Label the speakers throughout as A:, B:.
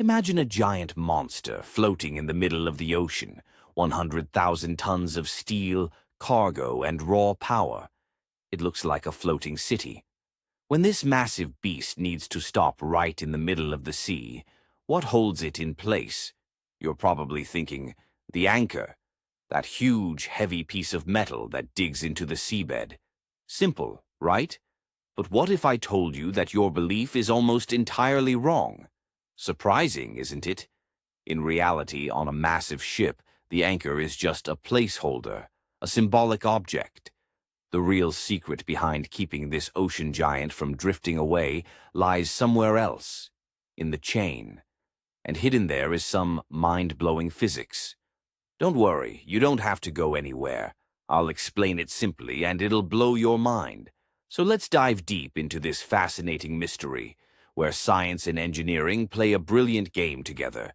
A: Imagine a giant monster floating in the middle of the ocean, 100,000 tons of steel, cargo, and raw power. It looks like a floating city. When this massive beast needs to stop right in the middle of the sea, what holds it in place? You're probably thinking, the anchor, that huge, heavy piece of metal that digs into the seabed. Simple, right? But what if I told you that your belief is almost entirely wrong? Surprising, isn't it? In reality, on a massive ship, the anchor is just a placeholder, a symbolic object. The real secret behind keeping this ocean giant from drifting away lies somewhere else, in the chain. And hidden there is some mind-blowing physics. Don't worry, you don't have to go anywhere. I'll explain it simply and it'll blow your mind. So let's dive deep into this fascinating mystery, where science and engineering play a brilliant game together.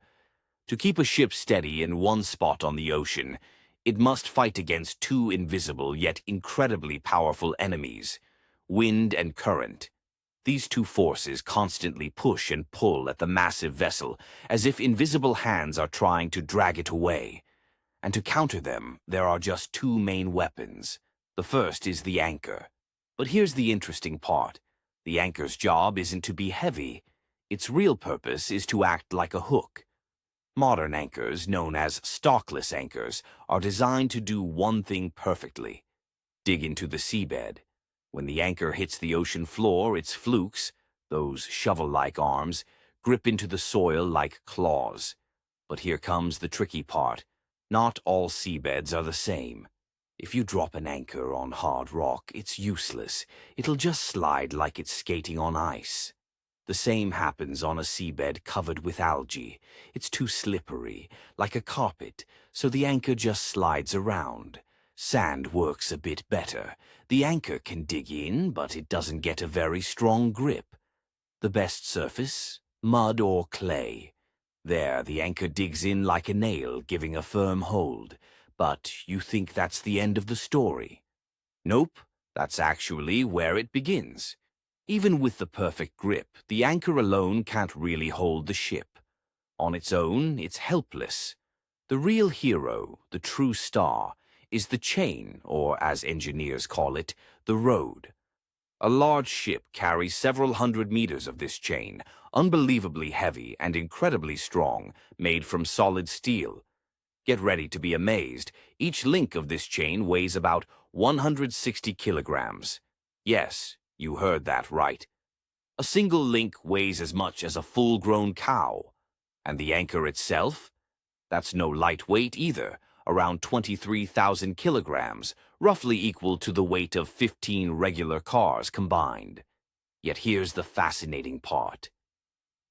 A: To keep a ship steady in one spot on the ocean, it must fight against two invisible yet incredibly powerful enemies, wind and current. These two forces constantly push and pull at the massive vessel as if invisible hands are trying to drag it away. And to counter them, there are just two main weapons. The first is the anchor. But here's the interesting part. The anchor's job isn't to be heavy. Its real purpose is to act like a hook. Modern anchors, known as stalkless anchors, are designed to do one thing perfectly: dig into the seabed. When the anchor hits the ocean floor, its flukes, those shovel-like arms, grip into the soil like claws. But here comes the tricky part. Not all seabeds are the same. If you drop an anchor on hard rock, it's useless. It'll just slide like it's skating on ice. The same happens on a seabed covered with algae. It's too slippery, like a carpet, so the anchor just slides around. Sand works a bit better. The anchor can dig in, but it doesn't get a very strong grip. The best surface? Mud or clay. There, the anchor digs in like a nail, giving a firm hold. But you think that's the end of the story. Nope, that's actually where it begins. Even with the perfect grip, the anchor alone can't really hold the ship. On its own, it's helpless. The real hero, the true star, is the chain, or as engineers call it, the road. A large ship carries several hundred meters of this chain, unbelievably heavy and incredibly strong, made from solid steel. Get ready to be amazed. Each link of this chain weighs about 160 kilograms. Yes, you heard that right. A single link weighs as much as a full-grown cow. And the anchor itself? That's no light weight either, around 23,000 kilograms, roughly equal to the weight of 15 regular cars combined. Yet here's the fascinating part.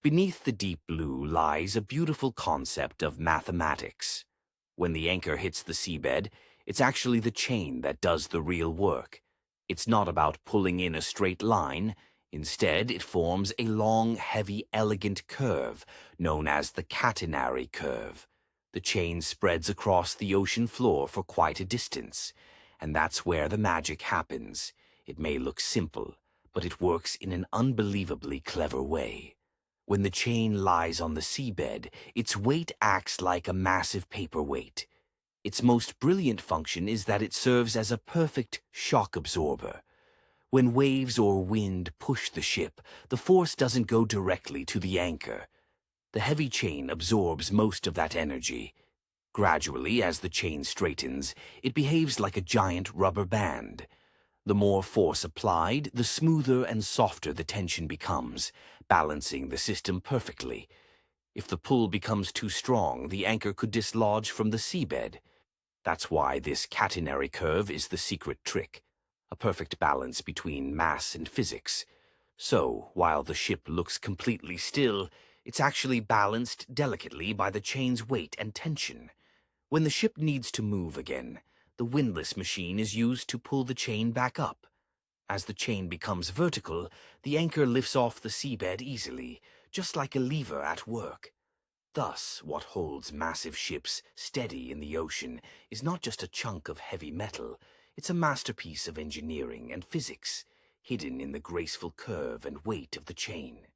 A: Beneath the deep blue lies a beautiful concept of mathematics. When the anchor hits the seabed, it's actually the chain that does the real work. It's not about pulling in a straight line. Instead, it forms a long, heavy, elegant curve known as the Catenary Curve. The chain spreads across the ocean floor for quite a distance, and that's where the magic happens. It may look simple, but it works in an unbelievably clever way. When the chain lies on the seabed, its weight acts like a massive paperweight. Its most brilliant function is that it serves as a perfect shock absorber. When waves or wind push the ship, the force doesn't go directly to the anchor. The heavy chain absorbs most of that energy. Gradually, as the chain straightens, it behaves like a giant rubber band. The more force applied, the smoother and softer the tension becomes, balancing the system perfectly. If the pull becomes too strong, the anchor could dislodge from the seabed. That's why this catenary curve is the secret trick, a perfect balance between mass and physics. So, while the ship looks completely still, it's actually balanced delicately by the chain's weight and tension. When the ship needs to move again, the windlass machine is used to pull the chain back up. As the chain becomes vertical, the anchor lifts off the seabed easily, just like a lever at work. Thus, what holds massive ships steady in the ocean is not just a chunk of heavy metal, it's a masterpiece of engineering and physics, hidden in the graceful curve and weight of the chain.